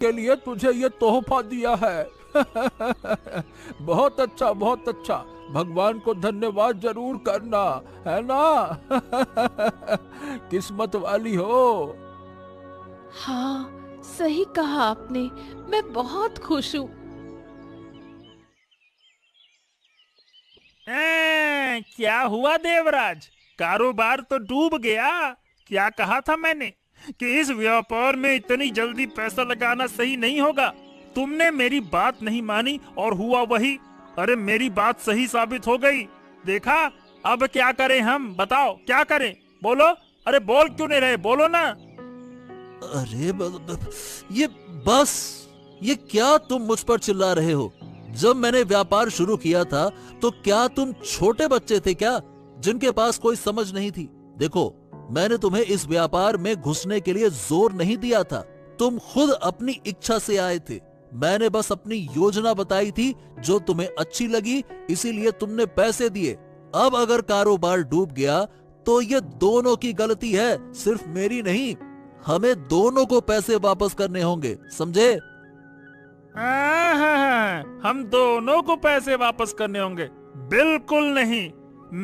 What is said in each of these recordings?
के लिए तुझे ये तोहफा दिया है। बहुत अच्छा, बहुत अच्छा। भगवान को धन्यवाद जरूर करना, है ना? किस्मत वाली हो। हाँ, सही कहा आपने। मैं बहुत खुश हूँ। क्या हुआ देवराज? कारोबार तो डूब गया। क्या कहा था मैंने कि इस व्यापार में इतनी जल्दी पैसा लगाना सही नहीं होगा। तुमने मेरी बात नहीं मानी और हुआ वही। अरे मेरी बात सही साबित हो गई। देखा, अब क्या करें हम? बताओ क्या करें? बोलो। अरे बोल क्यों नहीं रहे? बोलो ना। अरे ये बस, ये क्या तुम मुझ पर चिल्ला रहे हो? जब मैंने व्यापार शुरू किया था तो क्या तुम छोटे बच्चे थे क्या, जिनके पास कोई समझ नहीं थी? देखो, मैंने तुम्हें इस व्यापार में घुसने के लिए जोर नहीं दिया था। तुम खुद अपनी इच्छा से आए थे। मैंने बस अपनी योजना बताई थी जो तुम्हें अच्छी लगी, इसीलिए तुमने पैसे दिए। अब अगर कारोबार डूब गया तो ये दोनों की गलती है, सिर्फ मेरी नहीं। हमें दोनों को पैसे वापस करने होंगे, समझे? हम दोनों को पैसे वापस करने होंगे? बिल्कुल नहीं।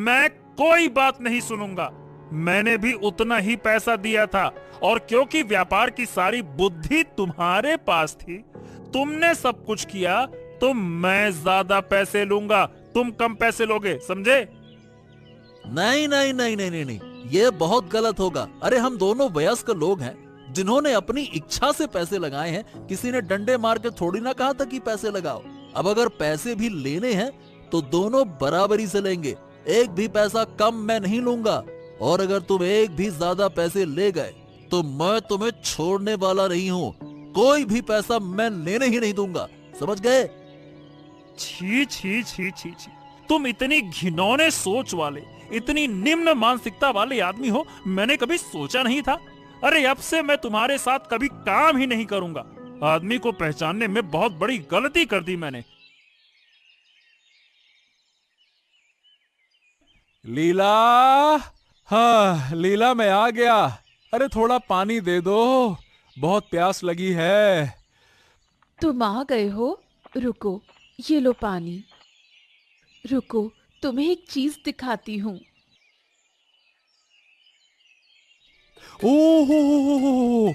मैं कोई बात नहीं सुनूंगा। मैंने भी उतना ही पैसा दिया था, और क्योंकि व्यापार की सारी बुद्धि तुम्हारे पास थी, तुमने सब कुछ किया, तो मैं ज्यादा पैसे लूंगा, तुम कम पैसे लोगे, समझे? नहीं नहीं नहीं नहीं नहीं नहीं, ये बहुत गलत होगा। अरे हम दोनों वयस्क लोग हैं जिन्होंने अपनी इच्छा से पैसे लगाए हैं। किसी ने डंडे मार के थोड़ी ना कहा था कि पैसे लगाओ। अब अगर पैसे भी लेने हैं तो दोनों बराबरी से लेंगे। एक भी पैसा कम मैं नहीं लूंगा, और अगर तुम एक भी ज्यादा पैसे ले गए तो मैं तुम्हें छोड़ने वाला नहीं हूँ। कोई भी पैसा मैं लेने ही नहीं दूंगा, समझ गए? छी छी छी छी छी, तुम इतनी घिनौने सोच वाले, इतनी निम्न मानसिकता वाले आदमी हो, मैंने कभी सोचा नहीं था। अरे अब से मैं तुम्हारे साथ कभी काम ही नहीं करूंगा। आदमी को पहचानने में बहुत बड़ी गलती कर दी मैंने। लीला, हाँ लीला, मैं आ गया। अरे थोड़ा पानी दे दो, बहुत प्यास लगी है। तुम आ गए हो? रुको, ये लो पानी। रुको, तुम्हें एक चीज दिखाती हूँ। ओह,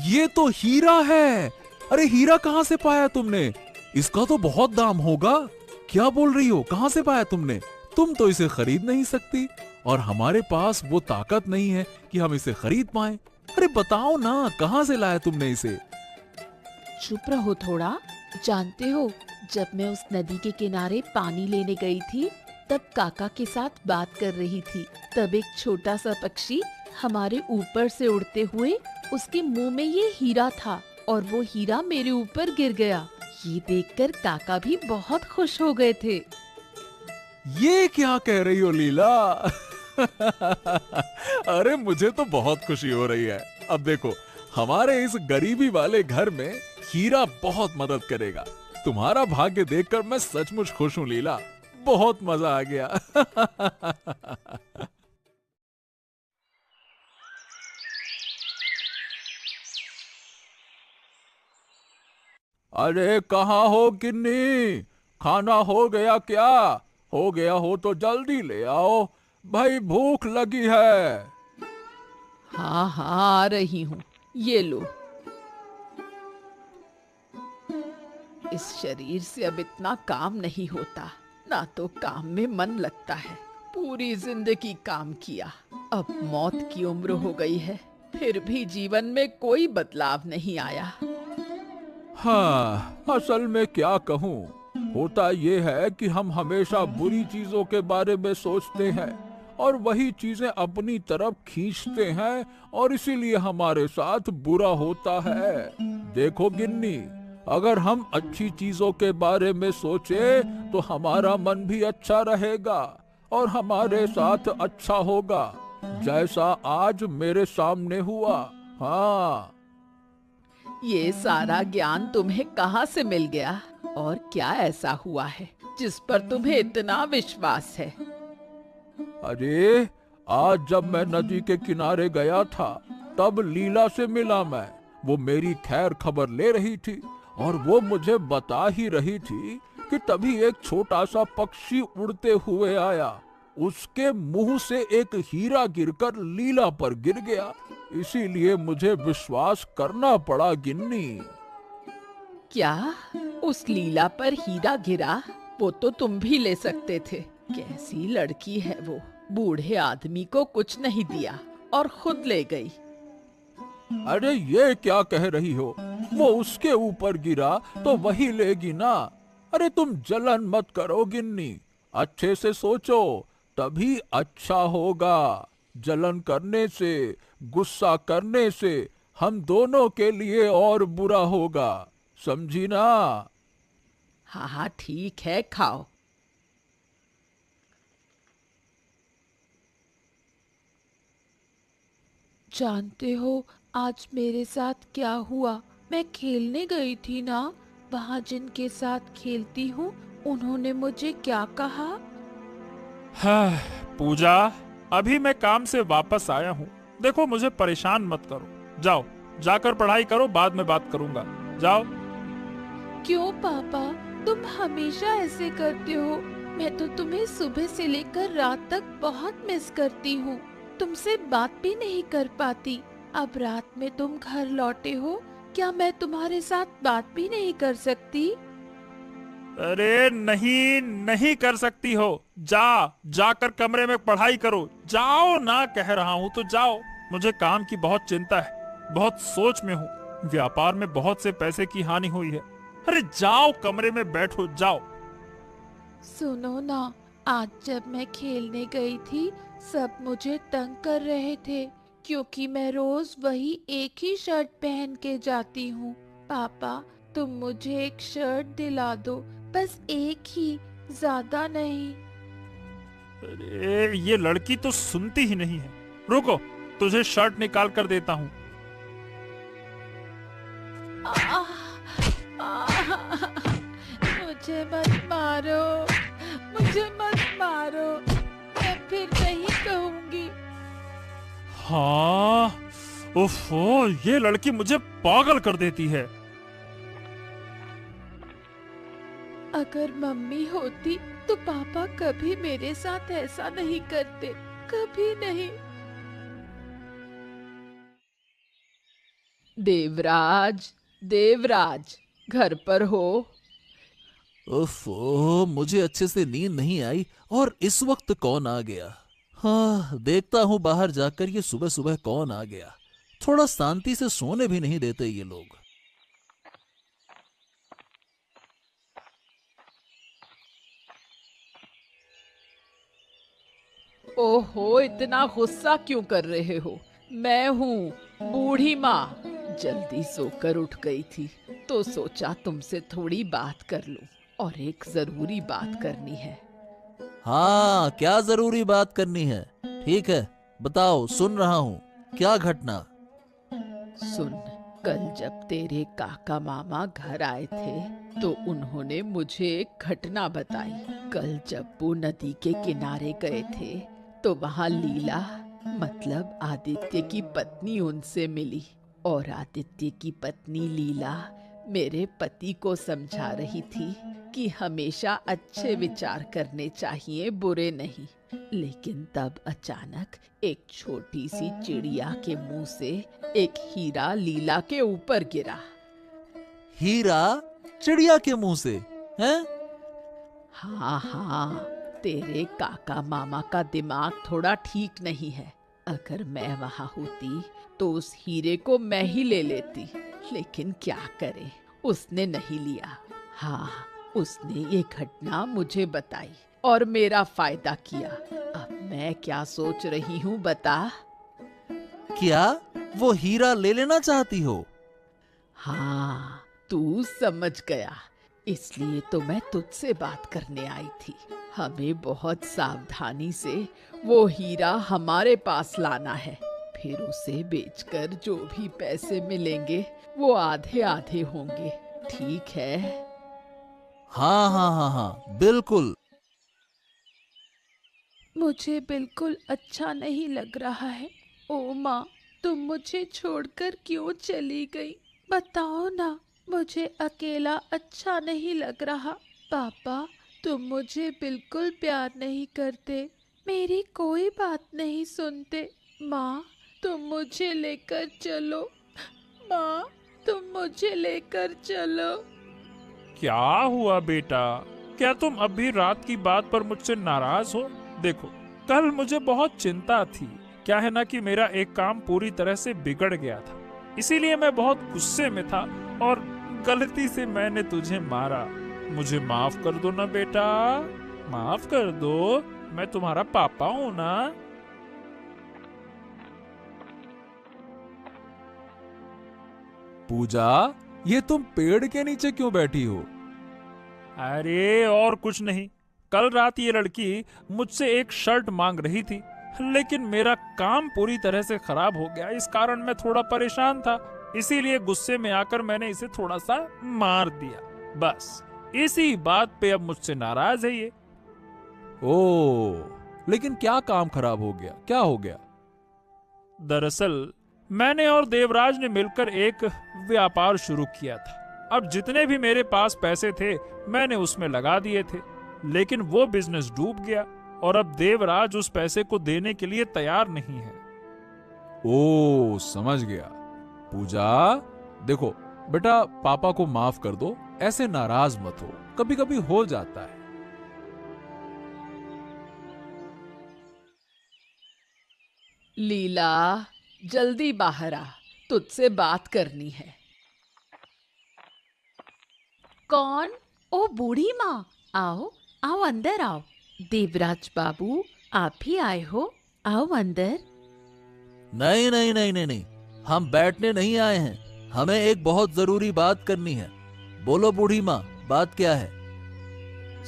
ये तो हीरा है। अरे हीरा कहाँ से पाया तुमने? इसका तो बहुत दाम होगा। क्या बोल रही हो? कहाँ से पाया तुमने? तुम तो इसे खरीद नहीं सकती, और हमारे पास वो ताकत नहीं है कि हम इसे खरीद पाएं। अरे बताओ ना, कहाँ से लाया तुमने इसे? चुप रहो थोड़ा। जानते हो, जब मैं उस नदी के किनारे पानी लेने गई थी, तब काका के साथ बात कर रही थी। तब एक छोटा सा पक्षी हमारे ऊपर से उड़ते हुए, उसके मुंह में ये हीरा था, और वो हीरा मेरे ऊपर गिर गया। ये देखकर काका भी बहुत खुश हो गए थे। ये क्या कह रही हो लीला? अरे मुझे तो बहुत खुशी हो रही है। अब देखो, हमारे इस गरीबी वाले घर में हीरा बहुत मदद करेगा। तुम्हारा भाग्य देखकर मैं सचमुच खुश हूँ लीला। बहुत मजा आ गया। अरे कहाँ हो गिन्नी? खाना हो गया क्या? हो गया हो तो जल्दी ले आओ भाई, भूख लगी है। हाँ हाँ, आ रही हूँ। ये लो। इस शरीर से अब इतना काम नहीं होता, ना तो काम में मन लगता है। पूरी जिंदगी काम किया, अब मौत की उम्र हो गई है, फिर भी जीवन में कोई बदलाव नहीं आया। हाँ, असल में क्या कहूँ, होता ये है कि हम हमेशा बुरी चीजों के बारे में सोचते हैं और वही चीजें अपनी तरफ खींचते हैं, और इसीलिए हमारे साथ बुरा होता है। देखो गिन्नी, अगर हम अच्छी चीजों के बारे में सोचे तो हमारा मन भी अच्छा रहेगा और हमारे साथ अच्छा होगा, जैसा आज मेरे सामने हुआ। हाँ। ये सारा ज्ञान तुम्हें कहाँ से मिल गया, और क्या ऐसा हुआ है जिस पर तुम्हें इतना विश्वास है? अरे आज जब मैं नदी के किनारे गया था, तब लीला से मिला मैं। वो मेरी खैर खबर ले रही थी और वो मुझे बता ही रही थी कि तभी एक छोटा सा पक्षी उड़ते हुए आया। उसके मुंह से एक हीरा गिरकर लीला पर गिर गया। इसीलिए मुझे विश्वास करना पड़ा गिन्नी। क्या उस लीला पर हीरा गिरा? वो तो तुम भी ले सकते थे। कैसी लड़की है वो, बूढ़े आदमी को कुछ नहीं दिया और खुद ले गई। अरे ये क्या कह रही हो? वो उसके ऊपर गिरा तो वही लेगी ना। अरे तुम जलन मत करो गिन्नी, अच्छे से सोचो तभी अच्छा होगा। जलन करने से, गुस्सा करने से हम दोनों के लिए और बुरा होगा, समझी ना? हाँ हाँ ठीक है, खाओ। जानते हो आज मेरे साथ क्या हुआ? मैं खेलने गई थी ना, वहाँ जिनके साथ खेलती हूँ उन्होंने मुझे क्या कहा? हाँ, पूजा, अभी मैं काम से वापस आया हूँ। देखो, मुझे परेशान मत करो। जाओ, जाकर पढ़ाई करो, बाद में बात करूंगा। जाओ। क्यों पापा, तुम हमेशा ऐसे करते हो? मैं तो तुम्हें सुबह से लेकर रात तक बहुत मिस करती हूँ। तुमसे बात भी नहीं कर पाती। अब रात में तुम घर लौटे हो, क्या मैं तुम्हारे साथ बात भी नहीं कर सकती? अरे नहीं, नहीं कर सकती हो। जाकर कमरे में पढ़ाई करो। जाओ ना, कह रहा हूँ तो जाओ। मुझे काम की बहुत चिंता है, बहुत सोच में हूँ। व्यापार में बहुत से पैसे की हानि हुई है। अरे जाओ, कमरे में बैठो, जाओ। सुनो ना, आज जब मैं खेलने गई थी सब मुझे तंग कर रहे थे क्योंकि मैं रोज वही एक ही शर्ट पहन के जाती हूँ। पापा, तुम मुझे एक शर्ट दिला दो, बस एक ही, ज्यादा नहीं। अरे ये लड़की तो सुनती ही नहीं है। रुको, तुझे शर्ट निकाल कर देता हूँ। मुझे मत मारो, मुझे मत मारो, मैं फिर नहीं कहूँगी। हाँ, ओफो, ये लड़की मुझे पागल कर देती है। अगर मम्मी होती तो पापा कभी मेरे साथ ऐसा नहीं करते, कभी नहीं। देवराज, देवराज, घर पर हो? ओफो, मुझे अच्छे से नींद नहीं आई और इस वक्त कौन आ गया? हाँ, देखता हूँ बाहर जाकर ये सुबह सुबह कौन आ गया। थोड़ा शांति से सोने भी नहीं देते ये लोग। ओहो, इतना गुस्सा क्यों कर रहे हो? मैं हूँ बूढ़ी माँ। जल्दी सोकर उठ गई थी तो सोचा तुमसे थोड़ी बात कर लूं, और एक जरूरी बात करनी है। हाँ, क्या जरूरी बात करनी है? ठीक है, बताओ, सुन रहा हूँ। क्या घटना? सुन, कल जब तेरे काका मामा घर आए थे तो उन्होंने मुझे एक घटना बताई। कल जब वो नदी के किनारे गए थे तो वहाँ लीला, मतलब आदित्य की पत्नी, उनसे मिली। और आदित्य की पत्नी लीला मेरे पति को समझा रही थी कि हमेशा अच्छे विचार करने चाहिए, बुरे नहीं। लेकिन तब अचानक एक छोटी सी चिड़िया के मुंह से एक हीरा लीला के ऊपर गिरा। हीरा चिड़िया के मुंह से? हैं? हाँ हाँ, तेरे काका मामा का दिमाग थोड़ा ठीक नहीं है। अगर मैं वहाँ होती तो उस हीरे को मैं ही ले लेती, लेकिन क्या करे, उसने नहीं लिया। हाँ, उसने ये घटना मुझे बताई और मेरा फायदा किया। अब मैं क्या सोच रही हूँ बता? क्या वो हीरा ले लेना चाहती हो? हाँ, तू समझ गया, इसलिए तो मैं तुझसे बात करने आई थी। हमें बहुत सावधानी से वो हीरा हमारे पास लाना है, फिर उसे बेचकर जो भी पैसे मिलेंगे वो आधे आधे होंगे, ठीक है? हाँ हाँ हाँ हाँ, बिल्कुल। मुझे बिल्कुल अच्छा नहीं लग रहा है। ओ माँ, तुम मुझे छोड़कर क्यों चली गई? बताओ ना, मुझे अकेला अच्छा नहीं लग रहा। पापा, तुम मुझे बिल्कुल प्यार नहीं करते, मेरी कोई बात नहीं सुनते। माँ, तुम मुझे लेकर चलो। माँ, तुम मुझे लेकर चलो। क्या हुआ बेटा? क्या तुम अभी रात की बात पर मुझसे नाराज हो? देखो, कल मुझे बहुत चिंता थी। क्या है ना कि मेरा एक काम पूरी तरह से बिगड़ गया था, इसीलिए मैं बहुत गुस्से में था और गलती से मैंने तुझे मारा। मुझे माफ कर दो ना बेटा, माफ कर दो। मैं तुम्हारा पापा हूँ ना। पूजा, ये तुम पेड़ के नीचे क्यों बैठी हो? अरे और कुछ नहीं, कल रात ये लड़की मुझसे एक शर्ट मांग रही थी, लेकिन मेरा काम पूरी तरह से खराब हो गया। इस कारण मैं थोड़ा परेशान था, इसीलिए गुस्से में आकर मैंने इसे थोड़ा सा मार दिया। बस इसी बात पे अब मुझसे नाराज है ये। ओह, लेकिन क्या काम खराब हो गया? क्या हो गया? दरअसल मैंने और देवराज ने मिलकर एक व्यापार शुरू किया था। अब जितने भी मेरे पास पैसे थे मैंने उसमें लगा दिए थे, लेकिन वो बिजनेस डूब गया और अब देवराज उस पैसे को देने के लिए तैयार नहीं है। ओह, समझ गया। पूजा, देखो बेटा, पापा को माफ कर दो, ऐसे नाराज मत हो, कभी कभी हो जाता है। लीला, जल्दी बाहर आ, तुझसे बात करनी है। कौन? ओ बूढ़ी माँ, आओ आओ अंदर आओ। देवराज बाबू, आप ही आए हो? आओ अंदर। नहीं नहीं नहीं नहीं नहीं, हम बैठने नहीं आए हैं, हमें एक बहुत जरूरी बात करनी है। बोलो बूढ़ी माँ, बात क्या है?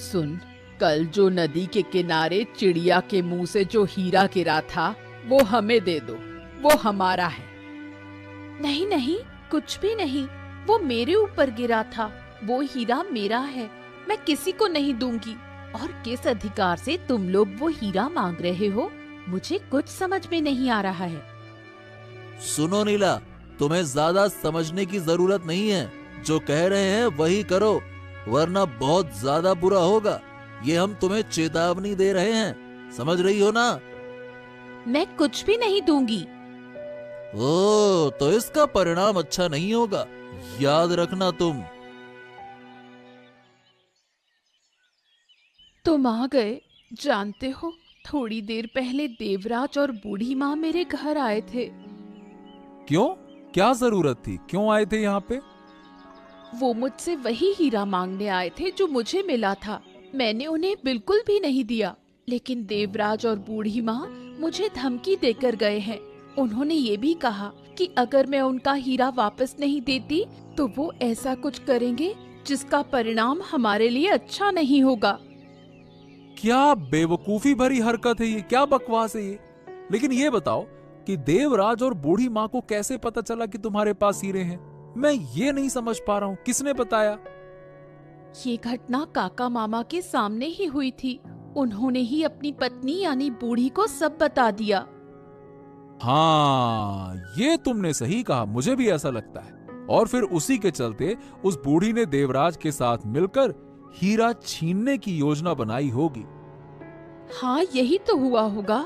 सुन, कल जो नदी के किनारे चिड़िया के मुंह से जो हीरा गिरा था वो हमें दे दो, वो हमारा है। नहीं नहीं, कुछ भी नहीं, वो मेरे ऊपर गिरा था, वो हीरा मेरा है, मैं किसी को नहीं दूंगी। और किस अधिकार से तुम लोग वो हीरा मांग रहे हो, मुझे कुछ समझ में नहीं आ रहा है। सुनो नीला, तुम्हें ज्यादा समझने की जरूरत नहीं है, जो कह रहे हैं वही करो, वरना बहुत ज्यादा बुरा होगा। ये हम तुम्हें चेतावनी दे रहे हैं, समझ रही हो ना? मैं कुछ भी नहीं दूंगी। ओ, तो इसका परिणाम अच्छा नहीं होगा, याद रखना तुम। तुम आ गए। जानते हो, थोड़ी देर पहले देवराज और बूढ़ी माँ मेरे घर आए थे। क्यों? क्या जरूरत थी? क्यों आए थे यहाँ पे? वो मुझसे वही हीरा मांगने आए थे जो मुझे मिला था। मैंने उन्हें बिल्कुल भी नहीं दिया, लेकिन देवराज और बूढ़ी माँ मुझे धमकी देकर गए हैं। उन्होंने ये भी कहा कि अगर मैं उनका हीरा वापस नहीं देती तो वो ऐसा कुछ करेंगे जिसका परिणाम हमारे लिए अच्छा नहीं होगा। क्या बेवकूफी भरी हरकत है ये, क्या बकवास है ये। लेकिन ये बताओ कि देवराज और बूढ़ी माँ को कैसे पता चला कि तुम्हारे पास हीरे हैं? मैं ये नहीं समझ पा रहा हूँ, किसने बताया? ये घटना काका मामा के सामने ही हुई थी। उन्होंने ही अपनी पत्नी यानी बूढ़ी को सब बता दिया। हाँ, ये तुमने सही कहा, मुझे भी ऐसा लगता है। और फिर उसी के चलते उस बूढ़ी ने देवराज के साथ मिलकर हीरा छीनने की योजना बनाई होगी। हाँ, यही तो हुआ होगा।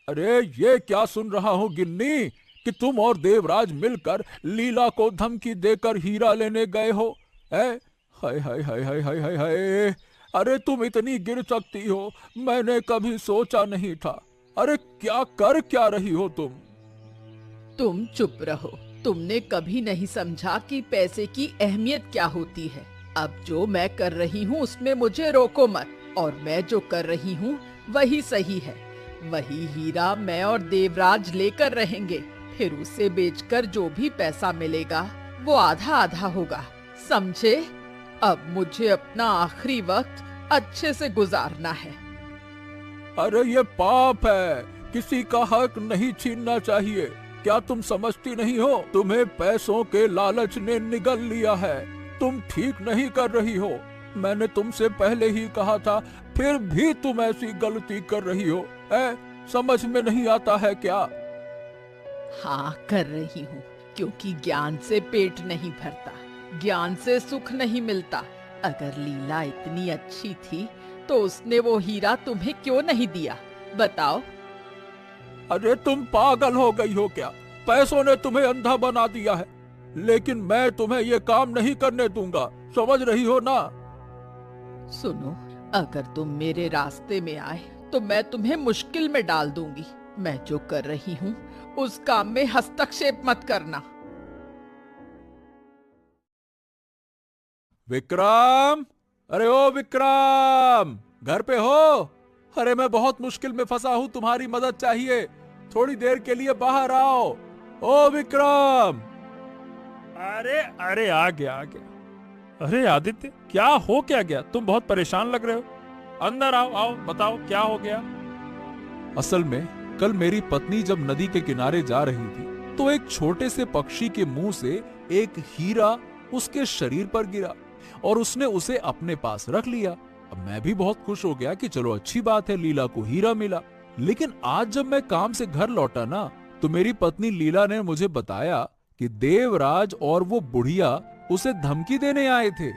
अरे ये क्या सुन रहा हूँ गिन्नी, कि तुम और देवराज मिलकर लीला को धमकी देकर हीरा लेने गए हो? हाय हाय हाय हाय हाय हाय हाय, अरे तुम इतनी गिर सकती हो, मैंने कभी सोचा नहीं था। अरे क्या रही हो तुम? तुम चुप रहो, तुमने कभी नहीं समझा कि पैसे की अहमियत क्या होती है। अब जो मैं कर रही हूँ उसमें मुझे रोको मत, और मैं जो कर रही हूँ वही सही है। वही हीरा मैं और देवराज लेकर रहेंगे, फिर उसे बेचकर जो भी पैसा मिलेगा वो आधा आधा होगा, समझे? अब मुझे अपना आखिरी वक्त अच्छे से गुजारना है। अरे ये पाप है, किसी का हक नहीं छीनना चाहिए। क्या तुम समझती नहीं हो? तुम्हें पैसों के लालच ने निगल लिया है। तुम ठीक नहीं कर रही हो। मैंने तुमसे पहले ही कहा था, फिर भी तुम ऐसी गलती कर रही हो। समझ में नहीं आता है क्या? हाँ, कर रही हूँ, क्योंकि ज्ञान से पेट नहीं भरता, ज्ञान से सुख नहीं मिलता। अगर लीला इतनी अच्छी थी तो उसने वो हीरा तुम्हें क्यों नहीं दिया, बताओ? अरे तुम पागल हो गई हो क्या? पैसों ने तुम्हें अंधा बना दिया है, लेकिन मैं तुम्हें ये काम नहीं करने दूंगा, समझ रही हो ना? सुनो, अगर तुम मेरे रास्ते में आए तो मैं तुम्हें मुश्किल में डाल दूंगी। मैं जो कर रही हूँ उस काम में हस्तक्षेप मत करना। विक्रम! अरे ओ विक्रम, घर पे हो? अरे मैं बहुत मुश्किल में फंसा हूँ, तुम्हारी मदद चाहिए, थोड़ी देर के लिए बाहर आओ। ओ विक्रम! अरे अरे, आ गया आ गया। अरे आदित्य, क्या हो क्या गया? तुम बहुत परेशान लग रहे हो। अंदर आओ आओ, बताओ क्या हो गया। असल में कल मेरी पत्नी जब नदी के किनारे जा रही थी तो एक छोटे से पक्षी के मुंह से एक हीरा उसके शरीर पर गिरा और उसने उसे अपने पास रख लिया। अब मैं भी बहुत खुश हो गया कि चलो अच्छी बात है, लीला को हीरा मिला। लेकिन आज जब मैं काम से घर लौटा ना, तो मेरी पत्नी लीला ने मुझे बताया कि देवराज और वो बुढ़िया उसे धमकी देने आए थे।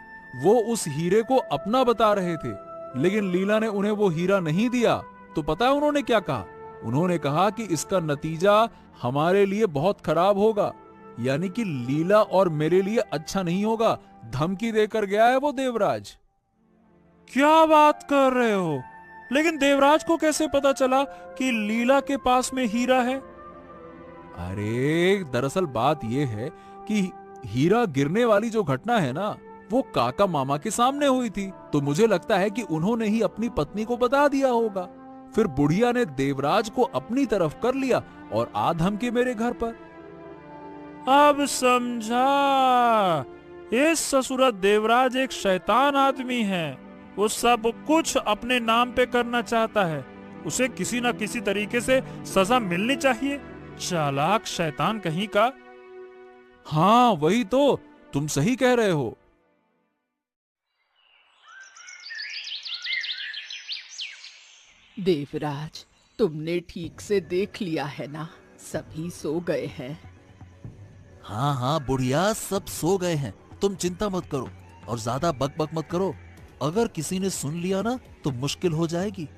वो उस हीरे को अपना बता रहे थे, लेकिन लीला ने उन्हें वो हीरा नहीं दिया। तो पता है उन्होंने क्या कहा? उन्होंने कहा कि इसका नतीजा हमारे लिए बहुत खराब होगा, यानी कि लीला और मेरे लिए अच्छा नहीं होगा। धमकी देकर गया है वो देवराज। क्या बात कर रहे हो? लेकिन देवराज को कैसे पता चला कि लीला के पास में हीरा है? अरे दरअसल बात यह है कि हीरा गिरने वाली जो घटना है ना, वो काका मामा के सामने हुई थी। तो मुझे लगता है कि उन्होंने ही अपनी पत्नी को बता दिया होगा। फिर बुढ़िया ने देवराज को अपनी तरफ कर लिया और आ धमकी मेरे घर पर। अब समझा, इस ससुरा देवराज एक शैतान आदमी है। वो सब कुछ अपने नाम पे करना चाहता है। उसे किसी ना किसी तरीके से सजा मिलनी चाहिए। चालाक शैतान कहीं का। हाँ वही तो, तुम सही कह रहे हो। देवराज, तुमने ठीक से देख लिया है ना? सभी सो गए हैं। हाँ हाँ बुढ़िया, सब सो गए हैं, तुम चिंता मत करो और ज्यादा बकबक मत करो। अगर किसी ने सुन लिया ना तो मुश्किल हो जाएगी।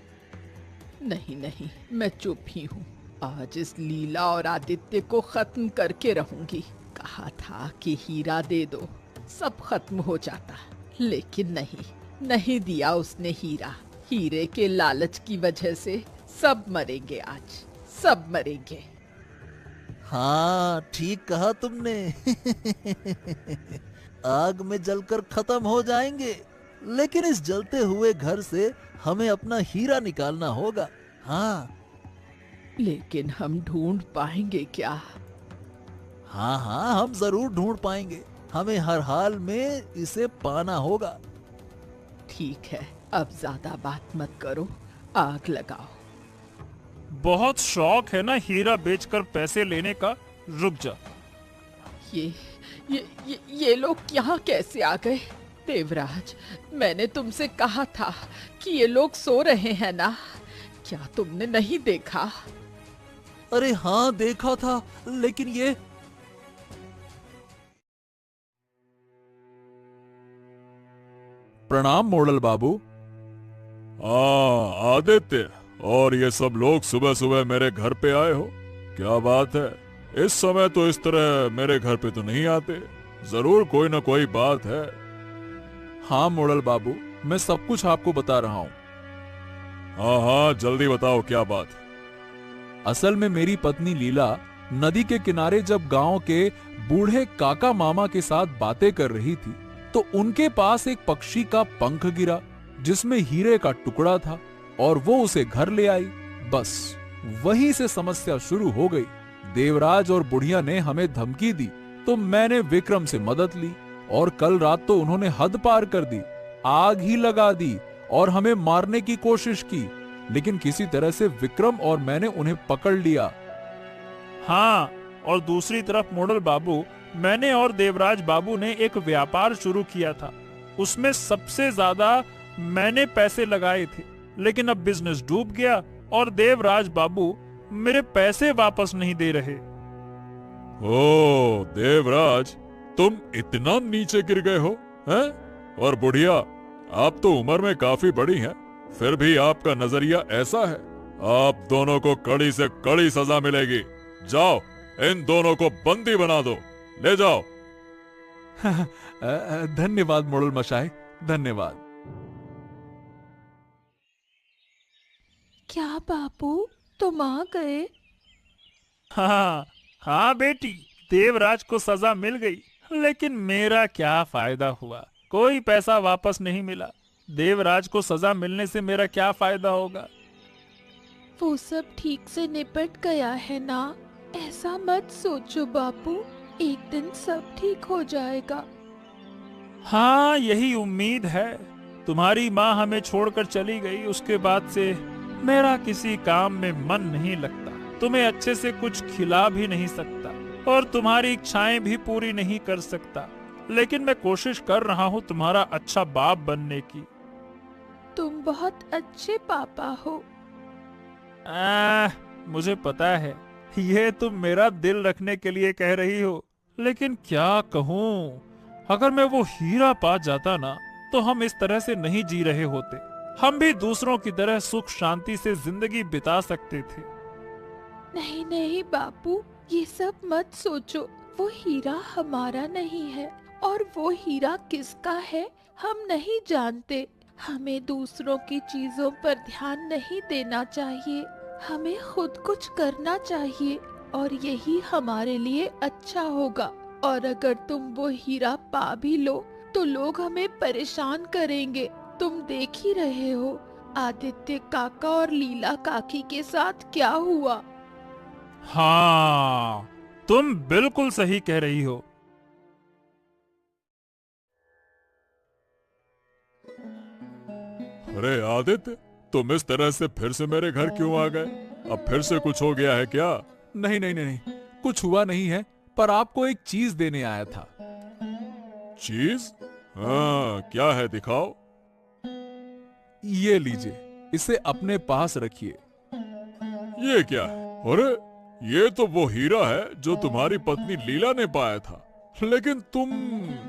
नहीं नहीं, मैं चुप ही हूँ। आज इस लीला और आदित्य को खत्म करके रहूंगी। कहा था कि हीरा दे दो, सब खत्म हो जाता, लेकिन नहीं, नहीं दिया उसने हीरा। हीरे के लालच की वजह से सब मरेंगे, आज सब मरेंगे। हाँ ठीक कहा तुमने। आग में जलकर खत्म हो जाएंगे, लेकिन इस जलते हुए घर से हमें अपना हीरा निकालना होगा। हाँ लेकिन हम ढूंढ पाएंगे क्या? हाँ हाँ, हम जरूर ढूंढ पाएंगे। हमें हर हाल में इसे पाना होगा। ठीक है, अब ज्यादा बात मत करो, आग लगाओ। बहुत शौक है ना हीरा बेचकर पैसे लेने का। रुक जा। ये लोग यहाँ कैसे आ गए? देवराज, मैंने तुमसे कहा था कि ये लोग सो रहे हैं ना, क्या तुमने नहीं देखा? अरे हाँ देखा था, लेकिन ये प्रणाम मोड़ल बाबू। आदित्य और ये सब लोग सुबह सुबह मेरे घर पे आए हो, क्या बात है? इस समय तो इस तरह मेरे घर पे तो नहीं आते, जरूर कोई ना कोई बात है। हाँ मोड़ल बाबू, मैं सब कुछ आपको बता रहा हूँ। हाँ हाँ जल्दी बताओ क्या बात है। असल में मेरी पत्नी लीला नदी के किनारे जब गांव के बूढ़े काका मामा के साथ बातें कर रही थी, तो उनके पास एक पक्षी का पंख गिरा जिसमें हीरे का टुकड़ा था और वो उसे घर ले आई। बस वहीं से समस्या शुरू हो गई। देवराज और बुढ़िया ने हमें धमकी दी, तो मैंने विक्रम से मदद ली और कल रात तो उन्होंने हद पार कर दी, आग ही लगा दी और हमें मारने की कोशिश की, लेकिन किसी तरह से विक्रम और मैंने उन्हें पकड़ लिया। हाँ, और दूसरी तरफ मोड़ल बाबू, मैंने और देवराज बाबू ने एक व्यापार शुरू किया था। उसमें सबसे ज्यादा मैंने पैसे लगाए थे, लेकिन अब बिजनेस डूब गया और देवराज बाबू मेरे पैसे वापस नहीं दे रहे। ओ देवराज, तुम इतना नीचे गिर गए हो हैं? और बुढ़िया, आप तो उम्र में काफी बड़ी हैं, फिर भी आपका नजरिया ऐसा है। आप दोनों को कड़ी से कड़ी सजा मिलेगी। जाओ, इन दोनों को बंदी बना दो, ले जाओ। धन्यवाद मोड़ल मशाई, धन्यवाद। क्या बापू, तुम आ गए? हाँ हाँ बेटी, देवराज को सजा मिल गई, लेकिन मेरा क्या फायदा हुआ? कोई पैसा वापस नहीं मिला। देवराज को सजा मिलने से मेरा क्या फायदा होगा? वो सब ठीक से निपट गया है ना, ऐसा मत सोचो बापू, एक दिन सब ठीक हो जाएगा। हाँ, यही उम्मीद है। तुम्हारी माँ हमें छोड़कर चली गई, उसके बाद से मेरा किसी काम में मन नहीं लगता। तुम्हें अच्छे से कुछ खिला भी नहीं सकता और तुम्हारी इच्छाएं भी पूरी नहीं कर सकता, लेकिन मैं कोशिश कर रहा हूँ तुम्हारा अच्छा बाप बनने की। तुम बहुत अच्छे पापा हो। मुझे पता है ये तुम मेरा दिल रखने के लिए कह रही हो, लेकिन क्या कहूँ, अगर मैं वो हीरा पा जाता ना, तो हम इस तरह से नहीं जी रहे होते। हम भी दूसरों की तरह सुख शांति से जिंदगी बिता सकते थे। नहीं नहीं बापू, ये सब मत सोचो। वो हीरा हमारा नहीं है, और वो हीरा किसका है हम नहीं जानते। हमें दूसरों की चीजों पर ध्यान नहीं देना चाहिए, हमें खुद कुछ करना चाहिए, और यही हमारे लिए अच्छा होगा। और अगर तुम वो हीरा पा भी लो तो लोग हमें परेशान करेंगे। तुम देख ही रहे हो आदित्य काका और लीला काकी के साथ क्या हुआ। हाँ, तुम बिल्कुल सही कह रही हो। अरे आदित्य, तुम इस तरह से फिर से मेरे घर क्यों आ गए? अब फिर से कुछ हो गया है क्या? नहीं नहीं नहीं, कुछ हुआ नहीं है, पर आपको एक चीज देने आया था। चीज? हाँ, क्या है, दिखाओ। ये लीजिए, इसे अपने पास रखिए। ये क्या है? अरे, ये तो वो हीरा है जो तुम्हारी पत्नी लीला ने पाया था, लेकिन तुम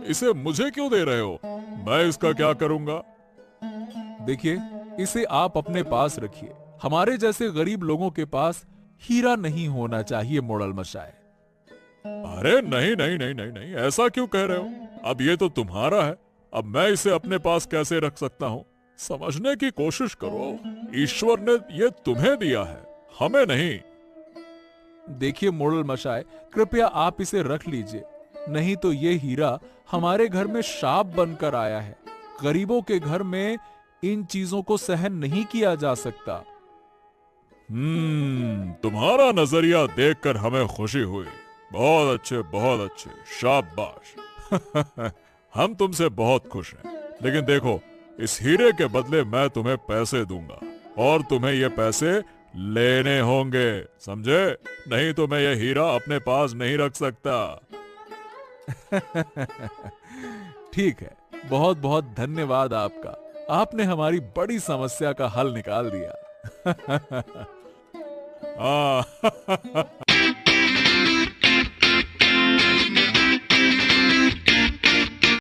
इसे मुझे क्यों दे रहे हो? मैं इसका क्या करूंगा? देखिए, इसे आप अपने पास रखिए। हमारे जैसे गरीब लोगों के पास हीरा नहीं होना चाहिए मोड़ल मशाए। अरे नहीं नहीं नहीं नहीं नहीं, ऐसा क्यों कह रहे हो? अब ये तो तुम्हारा है, अब मैं इसे अपने पास कैसे रख सकता हूँ? समझने की कोशिश करो, ईश्वर ने ये तुम्हें दिया है, हमें नहीं। देखिए मोड़ल मशाए, कृपया आप इसे रख लीजिए, नहीं तो ये हीरा हमारे घर में शाप बनकर आया है। गरीबों के घर में इन चीजों को सहन नहीं किया जा सकता। तुम्हारा नजरिया देखकर हमें खुशी हुई। बहुत अच्छे, बहुत अच्छे, शाबाश। हम तुमसे बहुत खुश हैं, लेकिन देखो, इस हीरे के बदले मैं तुम्हें पैसे दूंगा, और तुम्हें ये पैसे लेने होंगे, समझे? नहीं तो मैं ये हीरा अपने पास नहीं रख सकता। ठीक है, बहुत बहुत धन्यवाद आपका। आपने हमारी बड़ी समस्या का हल निकाल दिया।